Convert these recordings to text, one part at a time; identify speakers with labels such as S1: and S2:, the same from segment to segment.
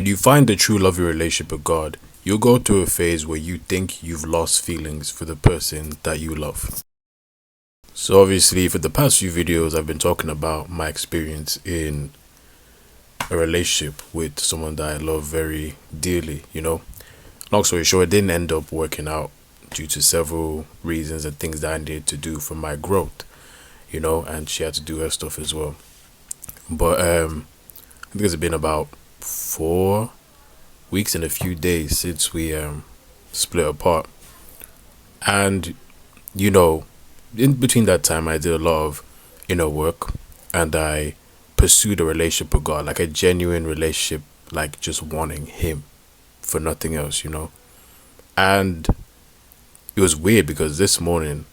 S1: When you find the true love of your relationship with God, you'll go through a phase where you think you've lost feelings for the person that you love. So obviously for the past few videos I've been talking about my experience in a relationship with someone that I love very dearly. Long story short, it didn't end up working out due to several reasons and things that I needed to do for my growth, and she had to do her stuff as well. But I think it's been about 4 weeks and a few days since we split apart. And you know, in between that time I did a lot of inner work, and I pursued a relationship with God, like a genuine relationship, like just wanting him for nothing else. And it was weird because this morning,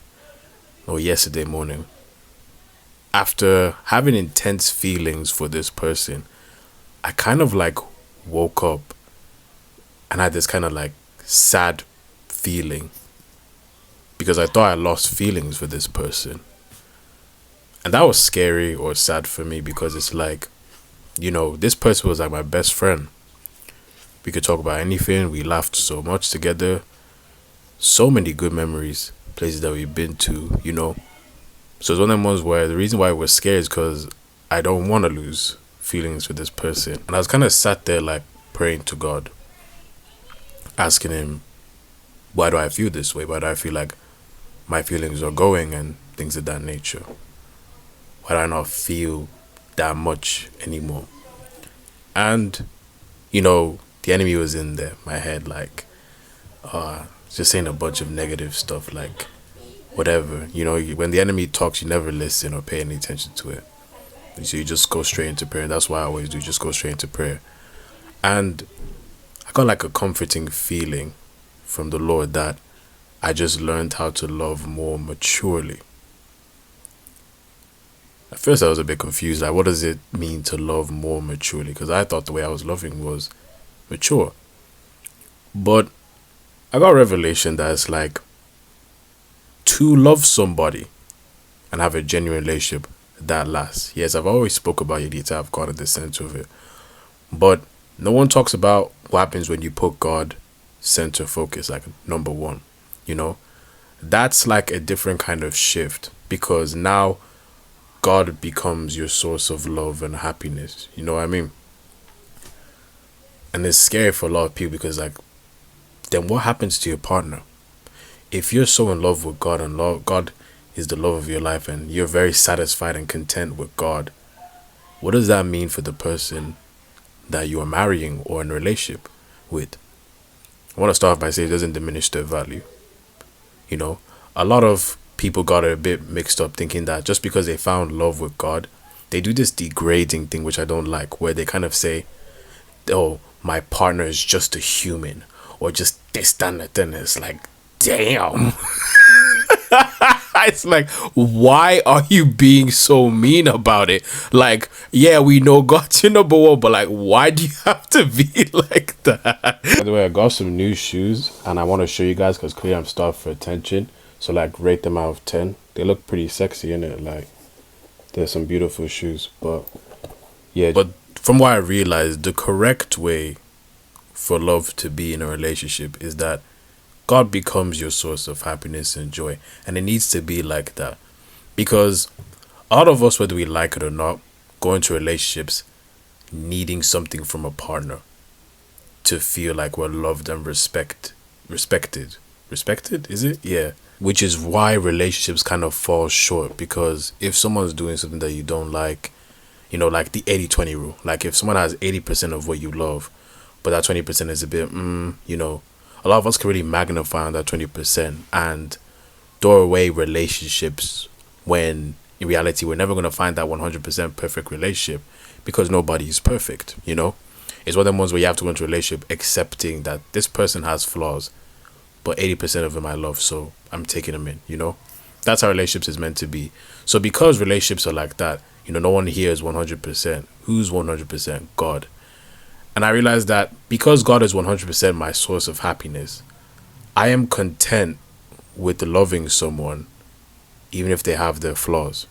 S1: or yesterday morning, after having intense feelings for this person, I kind of like woke up and had this kind of like sad feeling because I thought I lost feelings for this person. And that was scary or sad for me because it's like, this person was like my best friend. We could talk about anything. We laughed so much together. So many good memories, places that we've been to. So it's one of them ones where the reason why I was scared is because I don't want to lose feelings for this person. And I was kind of sat there like praying to God, asking him, why do I feel this way? Why do I feel like my feelings are going and things of that nature? Why do I not feel that much anymore? And the enemy was in there, my head, like, just saying a bunch of negative stuff, like, whatever. When the enemy talks, you never listen or pay any attention to it. So you just go straight into prayer. That's what I always do, just go straight into prayer. And I got like a comforting feeling from the Lord that I just learned how to love more maturely. At first I was a bit confused, like what does it mean to love more maturely? Because I thought the way I was loving was mature. But I got a revelation that it's like, to love somebody and have a genuine relationship that lasts. Yes, I've always spoke about you need to have God at the center of it. But no one talks about what happens when you put God center focus, like number one. That's like a different kind of shift because now God becomes your source of love and happiness. You know what I mean? And it's scary for a lot of people because like, then what happens to your partner? If you're so in love with God and God is the love of your life and you're very satisfied and content with God, what does that mean for the person that you are marrying or in a relationship with? I want to start off by saying it doesn't diminish their value. A lot of people got a bit mixed up thinking that just because they found love with God, they do this degrading thing, which I don't like, where they kind of say, oh, my partner is just a human or just this, that, and that. And it's like, damn. It's like, why are you being so mean about it? Like, yeah, we know God's your number one, but like, why do you have to be like that? By the way, I got some new shoes and I want to show you guys because clearly I'm starved for attention. So like, rate them out of 10. They look pretty sexy, innit? Like, there's some beautiful shoes, but yeah. But from what I realized, the correct way for love to be in a relationship is that God becomes your source of happiness and joy. And it needs to be like that. Because a lot of us, whether we like it or not, go into relationships needing something from a partner to feel like we're loved and respected. Respected, is it? Yeah. Which is why relationships kind of fall short. Because if someone's doing something that you don't like, like the 80-20 rule. Like if someone has 80% of what you love, but that 20% is a bit, a lot of us can really magnify on that 20% and throw away relationships when in reality we're never going to find that 100% perfect relationship because nobody is perfect. It's one of them ones where you have to go into a relationship accepting that this person has flaws, but 80% of them I love, so I'm taking them in. That's how relationships is meant to be. So because relationships are like that, no one here is 100%. Who's 100%? God. And I realized that because God is 100% my source of happiness, I am content with loving someone even if they have their flaws.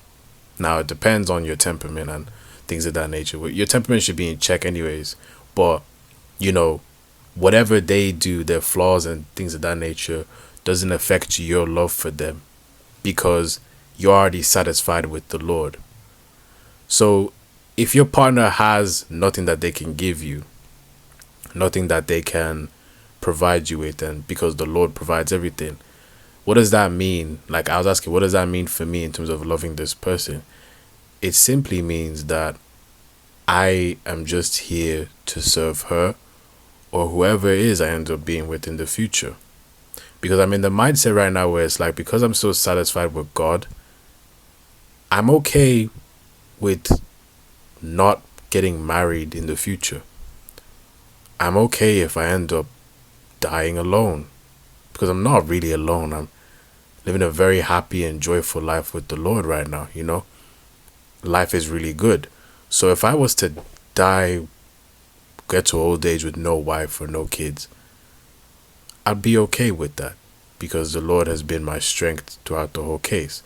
S1: Now, it depends on your temperament and things of that nature. Your temperament should be in check anyways, but you know, whatever they do, their flaws and things of that nature, doesn't affect your love for them because you're already satisfied with the Lord. So if your partner has nothing that they can give you, nothing that they can provide you with, and because the Lord provides everything, what does that mean? Like, I was asking, what does that mean for me in terms of loving this person? It simply means that I am just here to serve her or whoever it is I end up being with in the future. Because I'm in the mindset right now where it's like, because I'm so satisfied with God, I'm okay with not getting married in the future. I'm okay if I end up dying alone, because I'm not really alone. I'm living a very happy and joyful life with the Lord right now, you know? Life is really good. So if I was to die, get to old age with no wife or no kids, I'd be okay with that because the Lord has been my strength throughout the whole case.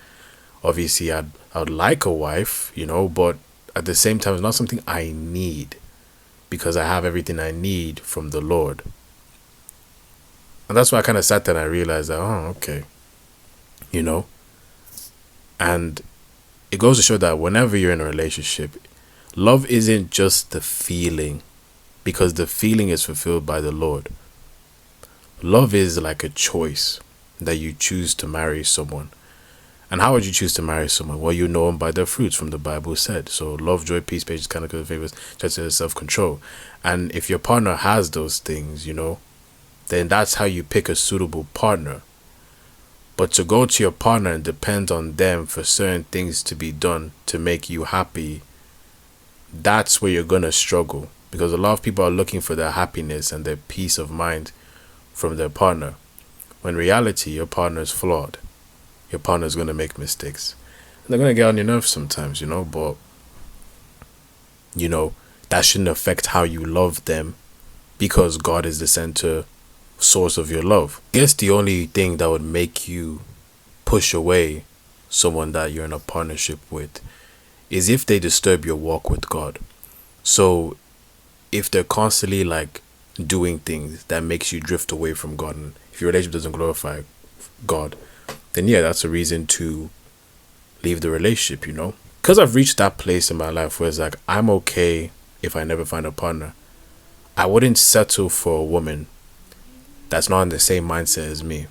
S1: Obviously, I'd like a wife, you know, but at the same time, it's not something I need because I have everything I need from the Lord. And that's why I kind of sat there and I realized that, oh, okay, you know, and it goes to show that whenever you're in a relationship, love isn't just the feeling, because the feeling is fulfilled by the Lord. Love is like a choice that you choose to marry someone. And how would you choose to marry someone? Well, you know them by their fruits, from the Bible said. So love, joy, peace, patience, kind of good favors, gentleness, self-control. And if your partner has those things, you know, then that's how you pick a suitable partner. But to go to your partner and depend on them for certain things to be done to make you happy, that's where you're going to struggle. Because a lot of people are looking for their happiness and their peace of mind from their partner. When in reality, your partner is flawed. Your partner is going to make mistakes. And they're going to get on your nerves sometimes, you know, but, you know, that shouldn't affect how you love them because God is the center source of your love. I guess the only thing that would make you push away someone that you're in a partnership with is if they disturb your walk with God. So if they're constantly like doing things that makes you drift away from God, and if your relationship doesn't glorify God, then yeah, that's a reason to leave the relationship, you know? Because I've reached that place in my life where it's like, I'm okay if I never find a partner. I wouldn't settle for a woman that's not in the same mindset as me.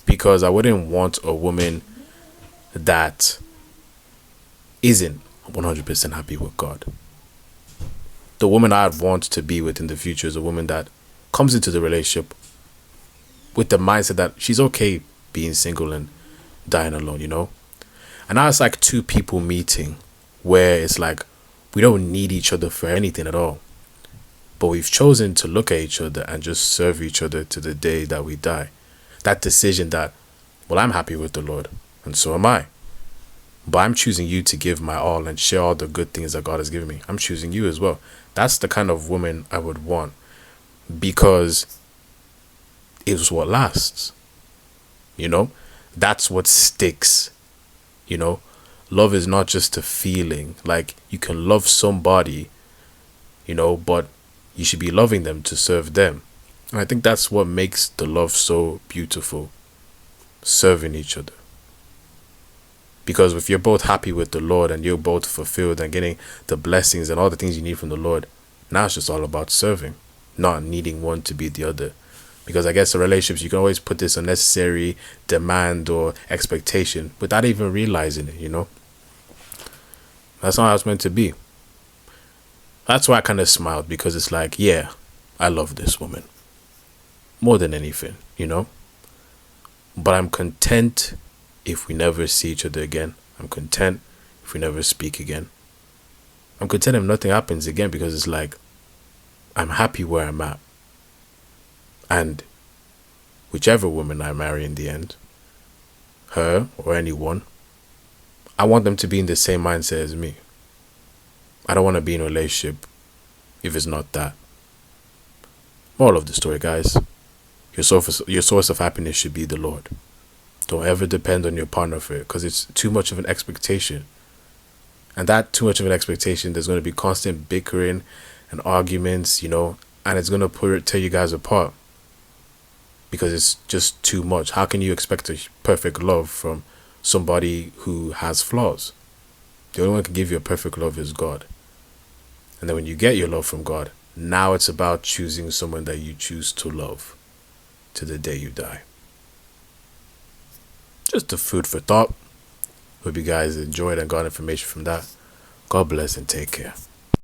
S1: Because I wouldn't want a woman that isn't 100% happy with God. The woman I'd want to be with in the future is a woman that comes into the relationship with the mindset that she's okay being single and dying alone, you know? And now it's like two people meeting where it's like we don't need each other for anything at all. But we've chosen to look at each other and just serve each other to the day that we die. That decision that, well, I'm happy with the Lord, and so am I. But I'm choosing you to give my all and share all the good things that God has given me. I'm choosing you as well. That's the kind of woman I would want because it was what lasts. You know, that's what sticks. You know, love is not just a feeling. Like, you can love somebody, you know, but you should be loving them to serve them. And I think that's what makes the love so beautiful, serving each other. Because if you're both happy with the Lord and you're both fulfilled and getting the blessings and all the things you need from the Lord, now it's just all about serving, not needing one to beat the other. Because I guess in relationships, you can always put this unnecessary demand or expectation without even realizing it, you know? That's not how it's meant to be. That's why I kind of smiled, because it's like, yeah, I love this woman more than anything, you know? But I'm content if we never see each other again. I'm content if we never speak again. I'm content if nothing happens again, because it's like, I'm happy where I'm at. And whichever woman I marry in the end, her or anyone, I want them to be in the same mindset as me. I don't want to be in a relationship if it's not that. Moral of the story, guys. Your source of happiness should be the Lord. Don't ever depend on your partner for it, because it's too much of an expectation. And that too much of an expectation, there's going to be constant bickering. and arguments, and it's gonna tear you guys apart because it's just too much. How can you expect a perfect love from somebody who has flaws? The only one who can give you a perfect love is God. And then when you get your love from God, now it's about choosing someone that you choose to love to the day you die. Just a food for thought. Hope you guys enjoyed and got information from that. God bless and take care.